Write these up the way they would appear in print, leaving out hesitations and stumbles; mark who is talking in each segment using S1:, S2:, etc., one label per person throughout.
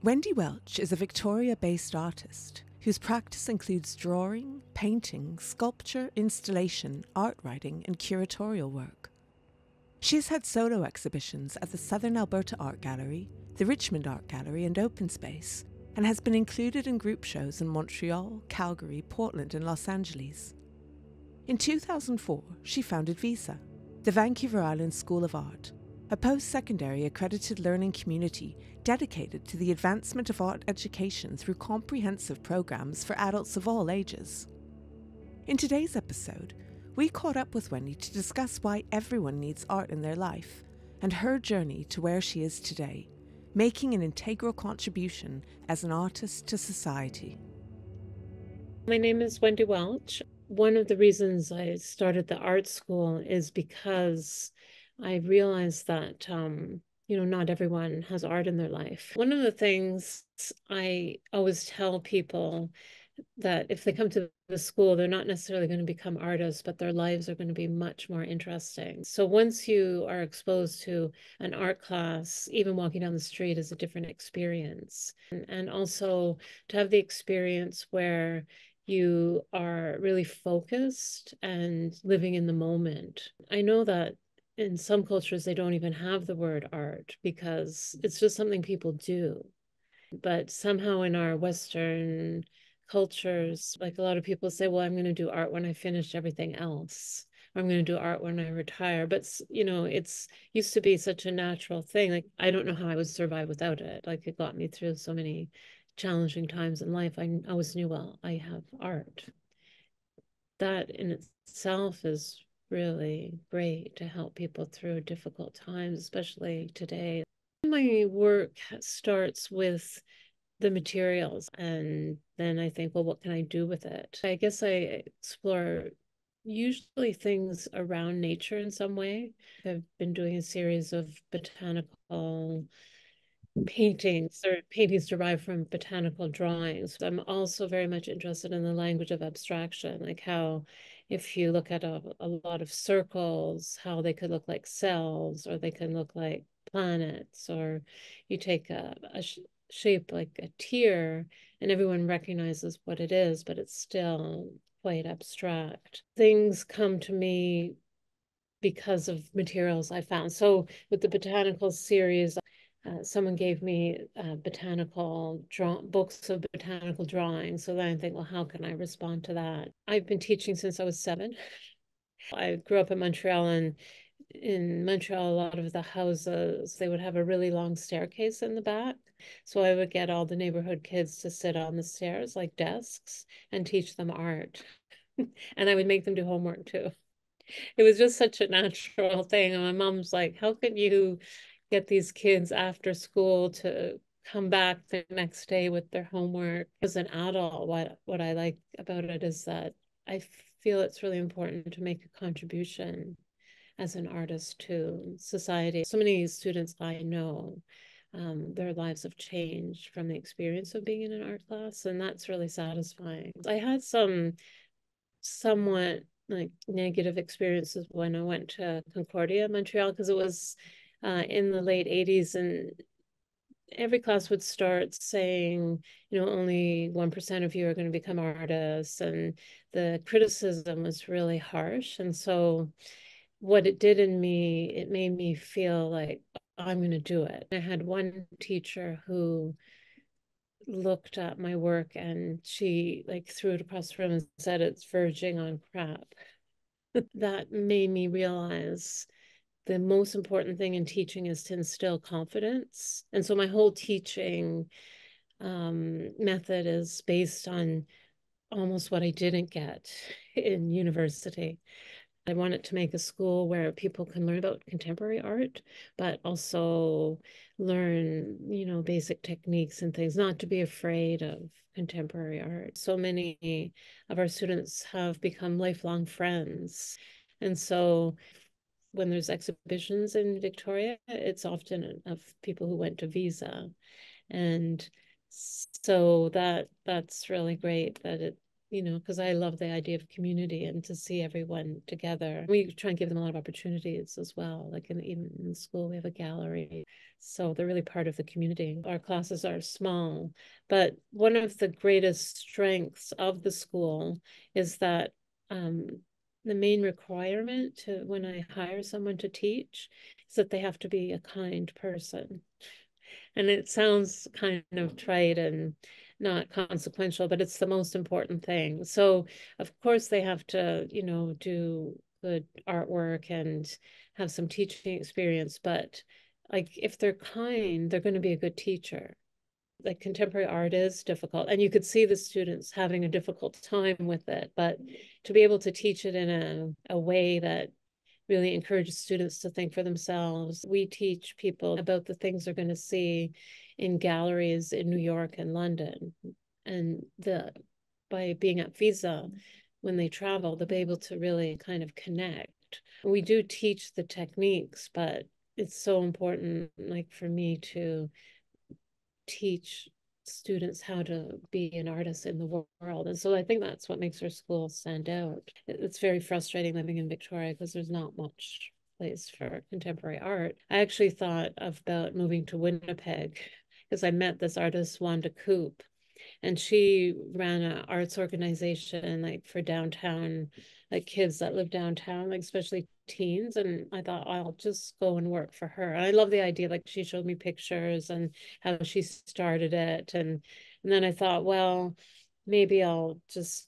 S1: Wendy Welch is a Victoria-based artist whose practice includes drawing, painting, sculpture, installation, art writing, and curatorial work. She has had solo exhibitions at the Southern Alberta Art Gallery, the Richmond Art Gallery, and Open Space, and has been included in group shows in Montreal, Calgary, Portland, and Los Angeles. In 2004, she founded VISA, the Vancouver Island School of Art, a post-secondary accredited learning community dedicated to the advancement of art education through comprehensive programs for adults of all ages. In today's episode, we caught up with Wendy to discuss why everyone needs art in their life and her journey to where she is today, making an integral contribution as an artist to society.
S2: My name is Wendy Welch. One of the reasons I started the art school is because I realized that, not everyone has art in their life. One of the things I always tell people that if they come to the school, they're not necessarily going to become artists, but their lives are going to be much more interesting. So once you are exposed to an art class, even walking down the street is a different experience. And also to have the experience where you are really focused and living in the moment. I know that in some cultures, they don't even have the word art because it's just something people do. But somehow in our Western cultures, like a lot of people say, well, I'm going to do art when I finish everything else. Or I'm going to do art when I retire. But, it's used to be such a natural thing. Like, I don't know how I would survive without it. Like, it got me through so many challenging times in life. I always knew, well, I have art. That in itself is really great to help people through difficult times, especially today. My work starts with the materials, and then I think, well, what can I do with it? I guess I explore usually things around nature in some way. I've been doing a series of botanical paintings or paintings derived from botanical drawings. I'm also very much interested in the language of abstraction, like how if you look at a lot of circles, how they could look like cells or they can look like planets, or you take a shape like a tear and everyone recognizes what it is, but it's still quite abstract. Things come to me because of materials I found. So with the botanical series, someone gave me books of botanical drawings. So then I think, well, how can I respond to that? I've been teaching since I was 7. I grew up in Montreal, and in Montreal, a lot of the houses, they would have a really long staircase in the back. So I would get all the neighborhood kids to sit on the stairs like desks and teach them art. And I would make them do homework too. It was just such a natural thing. And my mom's like, how can you get these kids after school to come back the next day with their homework? As an adult, what I like about it is that I feel it's really important to make a contribution as an artist to society. So many students I know, their lives have changed from the experience of being in an art class, and that's really satisfying. I had some somewhat like negative experiences when I went to Concordia, Montreal, because it was in the late 80s, and every class would start saying, only 1% of you are going to become artists, and the criticism was really harsh. And so what it did in me, it made me feel like I'm going to do it. I had one teacher who looked at my work and she like threw it across the room and said it's verging on crap. That made me realize the most important thing in teaching is to instill confidence. And so my whole teaching method is based on almost what I didn't get in university. I wanted to make a school where people can learn about contemporary art, but also learn, basic techniques and things, not to be afraid of contemporary art. So many of our students have become lifelong friends. And so when there's exhibitions in Victoria, it's often of people who went to Visa. And so that's really great that because I love the idea of community and to see everyone together. We try and give them a lot of opportunities as well. Like even in school, we have a gallery. So they're really part of the community. Our classes are small, but one of the greatest strengths of the school is that the main requirement to when I hire someone to teach is that they have to be a kind person. And it sounds kind of trite and not consequential, but it's the most important thing. So, of course, they have to, do good artwork and have some teaching experience. But like, if they're kind, they're going to be a good teacher. Like contemporary art is difficult, and you could see the students having a difficult time with it. But to be able to teach it in a way that really encourages students to think for themselves. We teach people about the things they're going to see in galleries in New York and London. And by being at Visa, when they travel, they'll be able to really kind of connect. We do teach the techniques, but it's so important, like for me to teach students how to be an artist in the world. And so I think that's what makes our school stand out. It's very frustrating living in Victoria because there's not much place for contemporary art. I actually thought about moving to Winnipeg because I met this artist, Wanda Coop, and she ran an arts organization like for downtown, like kids that live downtown, like especially teens. And I thought I'll just go and work for her. And I love the idea, like she showed me pictures and how she started it. And then I thought, well, maybe I'll just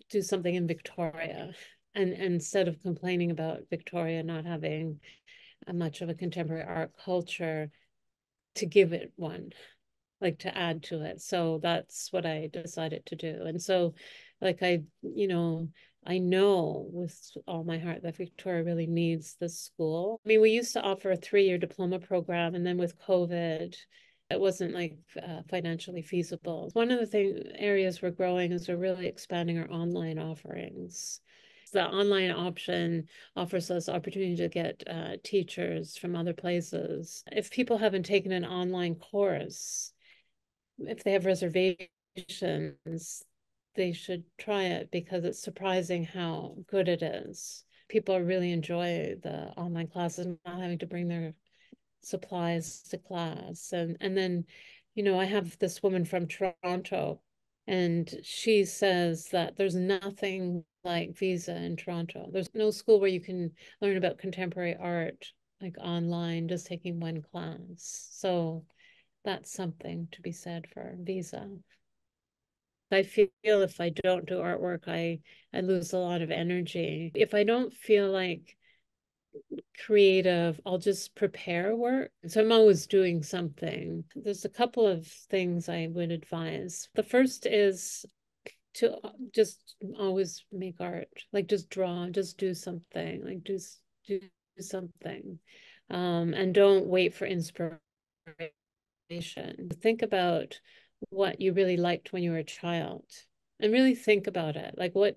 S2: do something in Victoria. And instead of complaining about Victoria not having much of a contemporary art culture, to give it one, like to add to it. So that's what I decided to do. And so like I know with all my heart that Victoria really needs this school. I mean, we used to offer a 3-year diploma program, and then with COVID, it wasn't like financially feasible. One of the areas we're growing is we're really expanding our online offerings. The online option offers us opportunity to get teachers from other places. If people haven't taken an online course, if they have reservations, they should try it because it's surprising how good it is. People really enjoy the online classes, not having to bring their supplies to class. And then, I have this woman from Toronto, and she says that there's nothing like Visa in Toronto. There's no school where you can learn about contemporary art like online, just taking one class. So that's something to be said for Visa. I feel if I don't do artwork, I lose a lot of energy. If I don't feel like creative, I'll just prepare work. So I'm always doing something. There's a couple of things I would advise. The first is to just always make art, like just draw, just do something, like just do something. And don't wait for inspiration. Think about what you really liked when you were a child and really think about it. Like what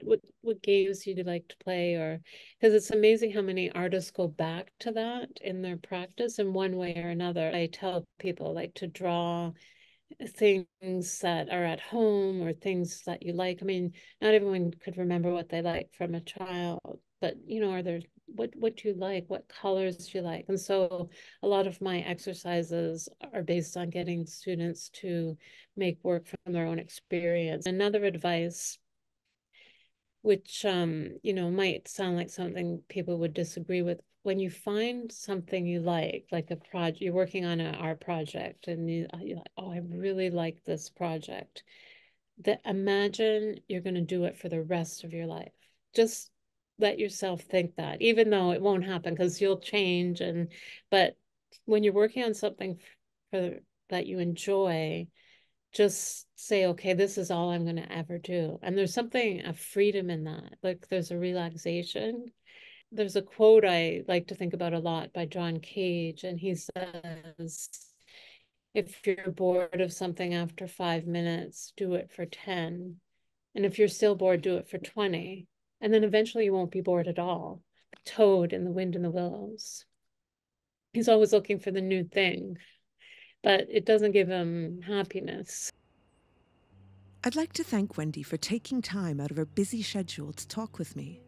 S2: games you like to play, or because it's amazing how many artists go back to that in their practice in one way or another. I tell people like to draw things that are at home or things that you like. I mean, not everyone could remember what they like from a child, but are there what do you like, what colors do you like? And so a lot of my exercises are based on getting students to make work from their own experience. Another advice, which might sound like something people would disagree with, when you find something you like a project, you're working on an art project, and you're like, oh, I really like this project. Imagine you're going to do it for the rest of your life. Just let yourself think that, even though it won't happen because you'll change. But when you're working on something that you enjoy, just say, okay, this is all I'm going to ever do. And there's something of freedom in that. Like there's a relaxation. There's a quote I like to think about a lot by John Cage, and he says, if you're bored of something after 5 minutes, do it for 10. And if you're still bored, do it for 20. And then eventually you won't be bored at all. Toad in the Wind in the Willows. He's always looking for the new thing, but it doesn't give him happiness.
S1: I'd like to thank Wendy for taking time out of her busy schedule to talk with me.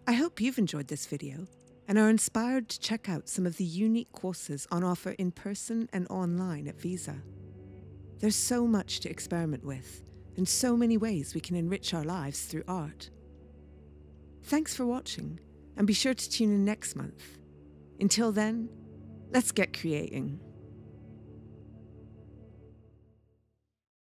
S1: I hope you've enjoyed this video and are inspired to check out some of the unique courses on offer in person and online at Visa. There's so much to experiment with, and so many ways we can enrich our lives through art. Thanks for watching, and be sure to tune in next month. Until then, let's get creating.